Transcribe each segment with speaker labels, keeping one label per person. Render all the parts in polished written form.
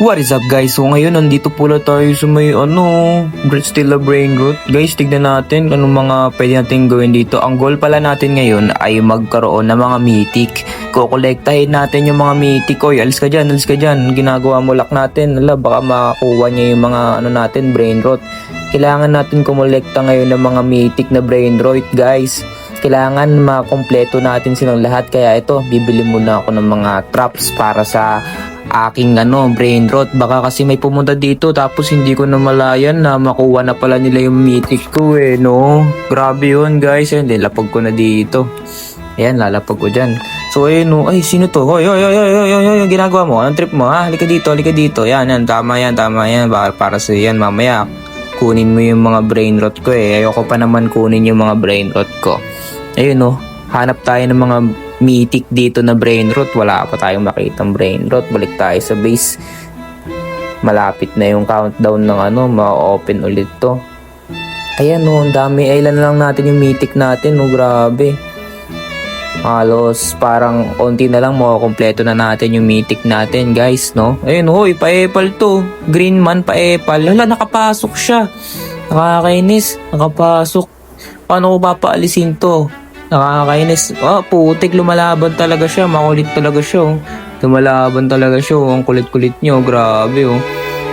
Speaker 1: What is up guys? So ngayon nandito pula tayo sa may Stella Brain Root. Guys, tignan natin anong mga pwede natin gawin dito. Ang goal pala natin ngayon ay magkaroon ng mga mythic. Kukolektahin natin yung mga mythic. Oy, alis ka dyan. Ginagawa mo lock natin. Baka makakuha niya yung mga natin, Brain Root. Kailangan natin kumolekta ngayon ng mga mythic na Brain Root guys. Kailangan makompleto natin silang lahat. Kaya ito, bibili muna ako ng mga traps para sa aking Brain Rot. Baka kasi may pumunta dito tapos hindi ko namalayan na makuha na pala nila yung mythic ko no. Grabe yun guys. Ayun, lapag ko na dito. Ayan, lalapag ko dyan. So ayun ay sino to? Hoy, ginagawa mo? Anong trip mo ha? Halika dito. Yan, tama yan. Para sa yan, mamaya kunin mo yung mga Brain Rot ko Ayoko pa naman kunin yung mga Brain Rot ko. Ayun hanap tayo ng mga mythic dito na Brain Rot. Wala pa tayong makitang Brain Rot. Balik tayo sa base. Malapit na yung countdown ng ma-open ulit to. Ayan ang dami. Ilan na lang natin yung mythic natin grabe. Halos parang onti na lang makukompleto na natin yung mythic natin guys Ayun pa-epal to. Green man pa-epal. Hala, nakapasok siya. Nakakainis. Nakapasok. Paano ko papaalisin to? Nakakainis. Putik, lumalaban talaga siya. Makulit talaga siya Lumalaban talaga siya Ang kulit-kulit niyo. Grabe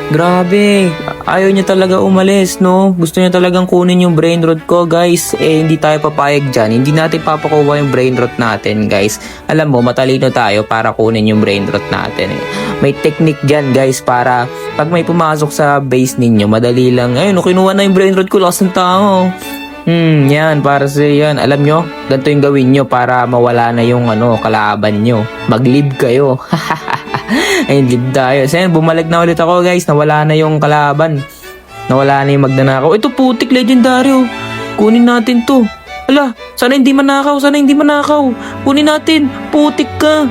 Speaker 1: Grabe. Ayaw niya talaga umalis Gusto niya talagang kunin yung Brain Rot ko guys. Hindi tayo papayag dyan. Hindi natin papakuha yung Brain Rot natin guys. Alam mo, matalino tayo para kunin yung Brain Rot natin May technique dyan guys para pag may pumasok sa base ninyo, madali lang. Ayun, kinuha na yung Brain Rot ko. Lakas ng tao. Yan, para sa yan. Alam nyo, ganito yung gawin nyo para mawala na yung kalaban nyo. Mag-live kayo. Ayun, live tayo. So yan, bumalag na ulit ako guys. Nawala na yung kalaban. Nawala na yung magnanakaw. Ito putik, legendaryo. Kunin natin to. Ala, sana hindi manakaw. Kunin natin. Putik ka.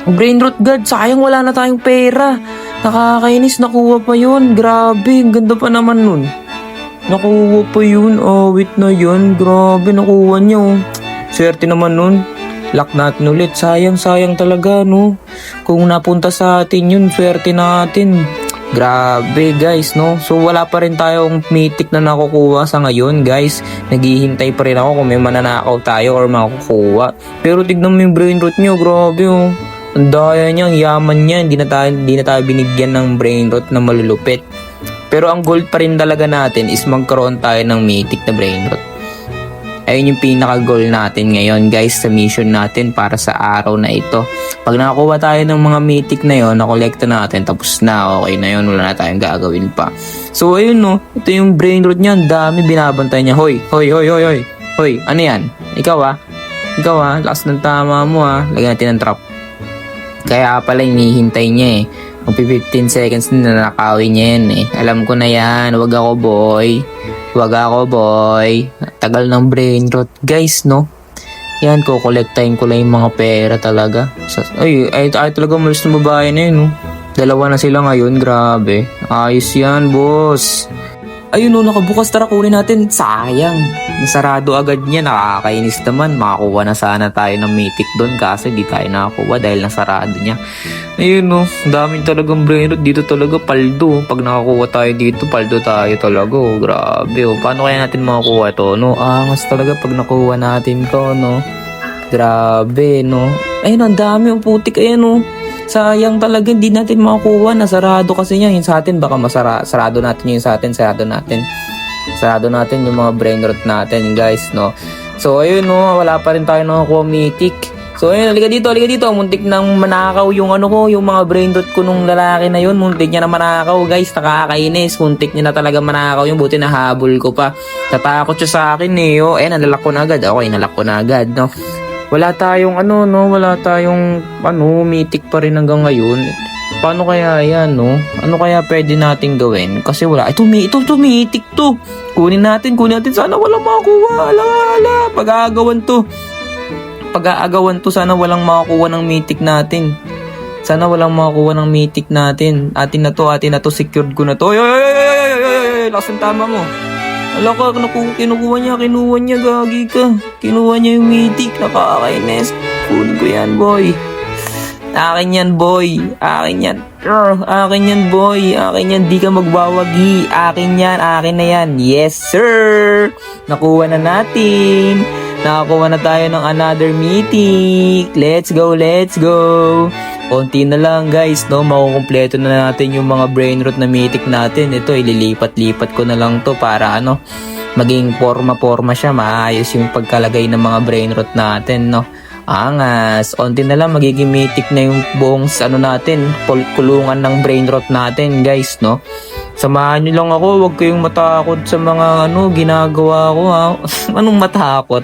Speaker 1: Brain Rot God, sayang wala na tayong pera. Nakakainis, nakuha pa yun. Grabe, ang ganda pa naman nun. Nakuha pa yun. Wait na yun. Grabe, nakuha niyo. Swerte naman nun. Lock natin ulit. Sayang talaga, Kung napunta sa atin yun, swerte natin. Grabe, guys, So, wala pa rin tayong mythic na nakukuha sa ngayon, guys. Naghihintay pa rin ako kung may mananakaw tayo or makukuha. Pero tignan mo yung Brain Rot nyo. Grabe, Ang daya niya, ang yaman niya. Hindi na tayo binigyan ng Brain Rot na malulupit. Pero ang goal pa rin talaga natin is magkaroon tayo ng mythic na Brain Rot. Ayun yung pinaka-goal natin ngayon guys sa mission natin para sa araw na ito. Pag nakakuha tayo ng mga mythic na yon, nakolekta natin, tapos na, okay na yun, wala na tayong gagawin pa. So ayun ito yung Brain Rot niya, ang dami binabantay niya. Hoy, ano yan? Ikaw lakas ng tama mo lagyan natin ng trap. Kaya pala hinihintay niya Kung 15 seconds na nakakawin niya yan Alam ko na yan. Wag ako boy. Tagal ng Brain Rot. Guys, Yan, kukolektahin ko lang yung mga pera talaga. Ay talaga malis ng babae na yun, Dalawa na sila ngayon. Grabe. Ayos yan, boss. Ayun, nakabukas. Tara, kunin natin. Sayang. Nasarado agad niya. Nakakainis naman. Makakuha na sana tayo ng mythic doon kasi di tayo nakakuha dahil nasarado niya. Ayun, daming talagang Brain Rot. Dito talaga, paldo. Pag nakakuha tayo dito, paldo tayo talaga. Grabe, Paano kaya natin makakuha to, Angas talaga pag nakuha natin to, Grabe, Ayun, ang dami, putik. Ayun, Sayang talaga, hindi natin makakuha. Nasarado kasi niya. Yung sa atin, baka sarado natin yung sa atin. Sarado natin yung mga Brain Rot natin, guys, So, ayun, wala pa rin tayo nakakuha mythic. So, ayun, halika dito. Muntik nang manakaw yung yung mga Brain Rot ko nung lalaki na yun. Muntik niya na manakaw, guys. Nakakainis. Muntik niya na talaga manakaw yung buti na habol ko pa. Tatakot siya sa akin, Ayun, nalak ko na agad. Okay, nalak ko na agad, Wala tayong wala tayong mythic pa rin hanggang ngayon. Paano kaya yan, Ano kaya pwede nating gawin? Kasi wala. Ito mythic to. Kunin natin. Sana walang makakuha. Ala. Pag-aagawan to. Sana walang makakuha ng mythic natin. Atin na to. Secured ko na to. Ay, lakas ng tama mo. Ala ka, kinukuha niya, gagi ka. Kinuha niya yung mythic, nakakainis. Kunin ko yan, boy. Akin yan, boy. Akin yan, boy. Akin yan. Di ka magbawagi. Akin yan. Akin na yan. Yes, sir. Nakuha na natin. Nakakuha na tayo ng another mythic. Let's go, let's go. Konti na lang, guys, no? Makukumpleto na natin yung mga brain rot na mythic natin. Ito, ililipat-lipat ko na lang to para maging forma-forma siya. Maayos yung pagkalagay ng mga brain rot natin, no? Angas. Onti na lang magiging mythic na yung buong natin, kulungan ng brain rot natin, guys, no? Samahan nyo lang ako, huwag kayong matakot sa mga ginagawa ko, ha? Anong matakot?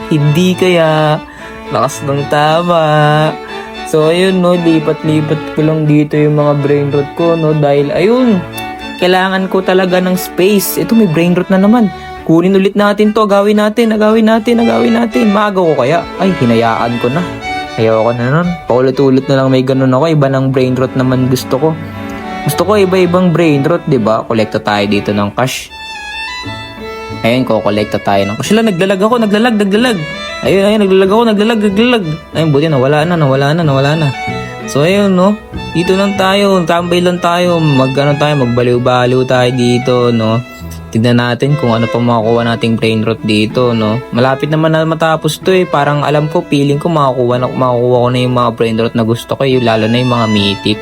Speaker 1: Hindi kaya. Lakas ng tama. So ayun, no, lipat-lipat ko lang dito yung mga brain rot ko, no, dahil ayun, kailangan ko talaga ng space. Ito, may brain rot na naman. Kunin ulit natin to, agawin natin. Magaw ko kaya? Ay, hinayaan ko na. Ayoko na nun. Paulit-ulit na lang may ganun ako. Iba ng brain rot naman gusto ko. Gusto ko iba-ibang brain rot, diba? Kolekta tayo dito ng cash. Ayun, kolekta tayo ng cash. Naglalag ako, naglalag. Ayun, naglalag. Ayun, buti nawala na. So ayun, no. Dito lang tayo, tambay lang tayo. Magbaliw-baliw tayo dito, no. Tignan natin kung ano pa makakuha nating brain rot dito, no. Malapit naman na matapos to eh. Parang alam ko, feeling ko makukuha ko na yung mga brain rot na gusto ko, lalo na yung mga mythic.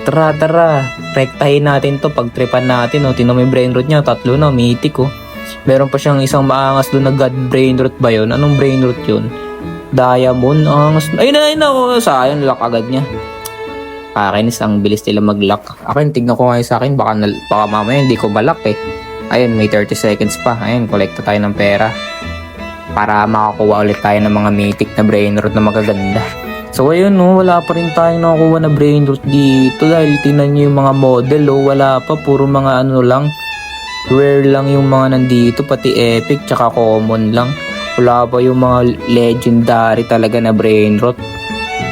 Speaker 1: Tara. Rektahin natin to, pagtripan natin, no. Tingnan mo yung brain rot niya, 3 na, mythic, oh. Meron pa siyang isang maangas doon na god brain rot ba yun? Anong brain rot yun? Diamond, angas. Ayun na, sayang, lock agad niya. Kakinis, ang bilis nila mag-lock. Akin, tignan ko ngayon sa akin, baka mamaya hindi ko ma-lock eh. Ayun, may 30 seconds pa. Ayun, kolekta tayo ng pera para makakuha ulit tayo ng mga mythic na brain rot na magaganda. So ayun, no, wala pa rin tayong nakakuha na brain rot dito dahil tingnan nyo yung mga model, wala pa, puro mga lang, rare lang yung mga nandito, pati epic tsaka common lang. Wala pa yung mga legendary talaga na brain rot.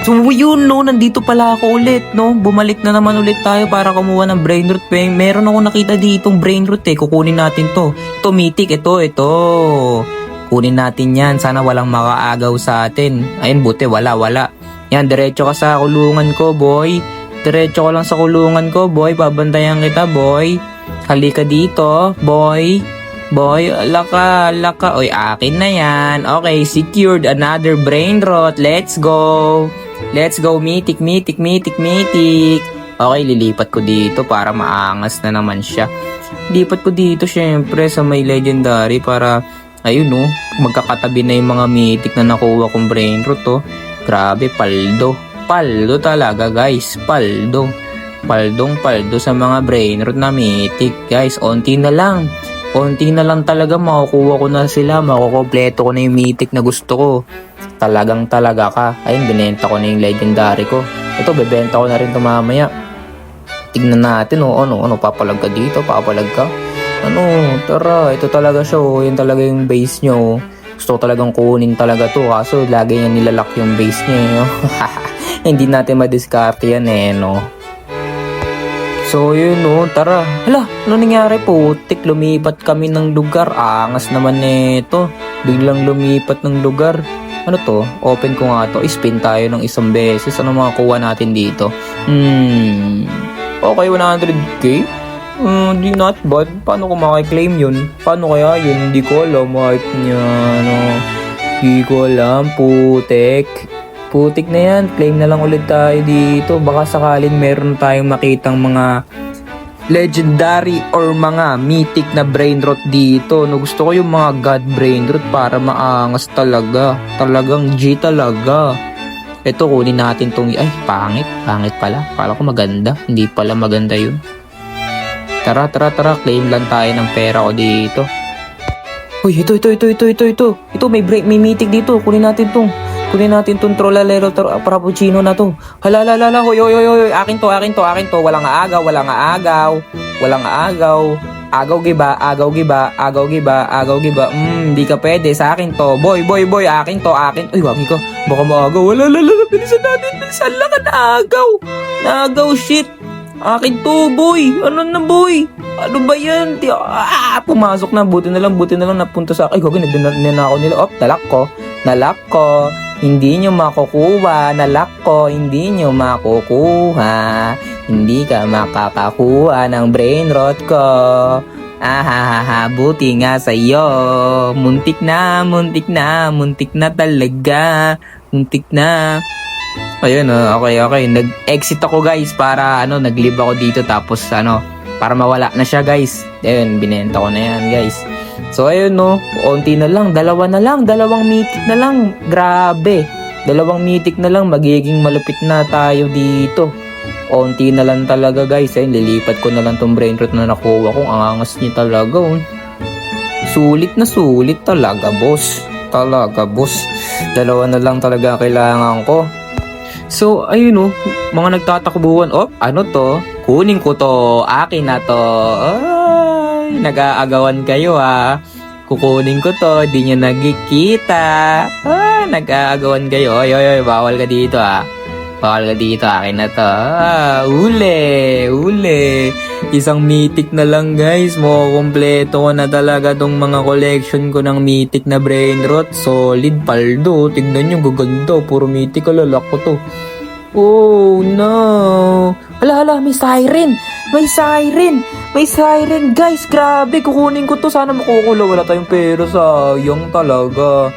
Speaker 1: So yun, no, nandito pala ako ulit, no. Bumalik na naman ulit tayo para kumuha ng brain rot. Meron ako nakita ditong brain rot kukunin natin to. Ito mythic, ito. Kunin natin yan, sana walang makaagaw sa atin. Ayun, buti wala. Yan, diretso ka sa kulungan ko, boy. Diretso ka lang sa kulungan ko, boy. Babantayan kita, boy. Halika dito, boy. Laka. Oy, akin na yan. Okay, secured another brain rot. Let's go, mythic. Okay, lilipat ko dito para maangas na naman siya. Lipat ko dito syempre sa may legendary para, ayun, no, magkakatabi na yung mga mythic na nakuha kong brain rot, oh. Grabe, paldo talaga, guys. Paldo sa mga brain rot na mythic, guys. Onti na lang talaga makukuha ko na sila. Makukompleto ko na yung mythic na gusto ko. Talaga ka. Ayun, binenta ko na yung legendary ko. Ito, bebenta ko na rin ito mamaya. Tignan natin, papalag ka dito, papalag ka. Tara, ito talaga siya, Yan talaga yung base nyo, Gusto ko talagang kunin talaga to, kaso lagi niya nilalak yung base niya, Hindi natin madiskarte yan, no. So yun, tara. Hala, ano nangyari po? Lumipat kami ng lugar. Angas naman nito. Biglang lumipat ng lugar. Ano to? Open ko nga to. Spin tayo ng isang beses. Ano makakuha natin dito? Okay, 100k? Di not bad. Paano ko makaklaim yun? Paano kaya yun? Hindi ko alam. Hindi ko alam. Putik na yan. Claim na lang ulit tayo dito. Baka sakaling meron tayong makitang mga legendary or mga mythic na brain rot dito. Gusto ko yung mga god brain rot para maangas talaga. Talagang G talaga. Ito, kunin natin tong... Ay, pangit pala. Kala ko maganda. Hindi pala maganda yun. Tara. Claim lang tayo ng pera ko dito. Uy, ito. Ito, may mythic dito. Kunin natin tong Trollalero Frappuccino na to. Hala. Hoy. Akin to. Walang aagaw. Agaw giba. Hindi ka pwede. Sa akin to. Boy. Akin to. Uy, wag ko. Baka maagaw. Wala. Bilisan natin. Lang ka naagaw. Shit. Akin to, boy. Ano na, boy? Ano ba yan? Pumasok na. Buti na lang napunta sa akin. Ay, gagawin. Nagdinanakaw nila. Nalak ko. Hindi nyo makukuha na lock ko, hindi nyo makukuha. Hindi ka makakakuha ng brain rot ko. Ahahaha, buti nga sa'yo. Muntik na, muntik na, muntik na talaga. Muntik na. Ayun, okay. Nag-exit ako guys para nag-leave ako dito tapos para mawala na siya guys. Ayun, binenta ko na yan guys. So ayun onti na lang, dalawang mythic na lang. Grabe. 2 mythic na lang, magiging malupit na tayo dito. Onti na lang talaga guys. Ayun, lilipat ko na lang tong brain rot na nakuha ko. Ang angas niya talaga. Sulit na sulit talaga, boss. Talaga, boss. 2 na lang talaga kailangan ko. So, ayun mga nagtatakbuhan. Ano to? Kunin ko to. Akin na to. Ay, nag-aagawan kayo Kukunin ko to. Di nyo nagkikita. Ay, nag-aagawan kayo. Oy, bawal ka dito Bawal ka dito. Akin na to. Uli. Isang mythic na lang guys. Kompleto ko na talaga tong mga collection ko ng mythic na brain rot. Solid paldo. Tignan nyo, gaganda. Puro mythic. Alalak ko to. Oh no. Hala, may siren. May siren guys. Grabe, kukunin ko to. Sana makukula. Wala tayong pera. Sayang talaga.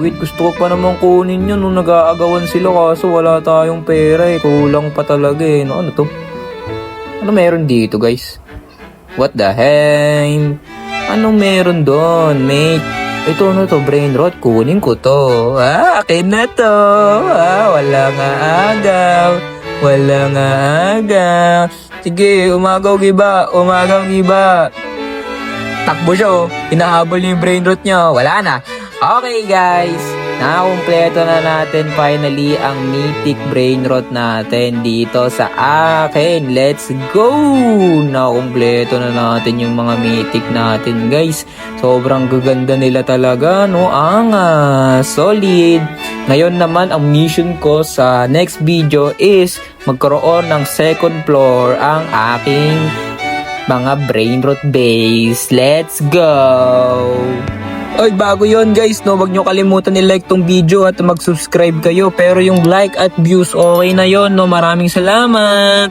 Speaker 1: Wait, gusto ko pa naman kunin yun nung nag-aagawan sila kaso wala tayong pera kulang pa talaga ano to? Ano meron dito guys? What the hell? Anong meron doon, mate? Ito to, brain rot, kunin ko to. Akin na to. Walang agaw. Sige, umagaw giba. Takbo siya hinahabol yung brain rot niya. Wala na. Okay guys, nakumpleto na natin finally ang mythic brain rot natin dito sa akin. Let's go! Nakumpleto na natin yung mga mythic natin guys. Sobrang gaganda nila talaga, solid. Ngayon naman ang mission ko sa next video is magkaroon ng second floor ang aking mga brain rot base. Let's go! Oy, bago yon guys, wag nyo kalimutan i-like tong video at mag-subscribe kayo. Pero yung like at views, okay na yon, Maraming salamat!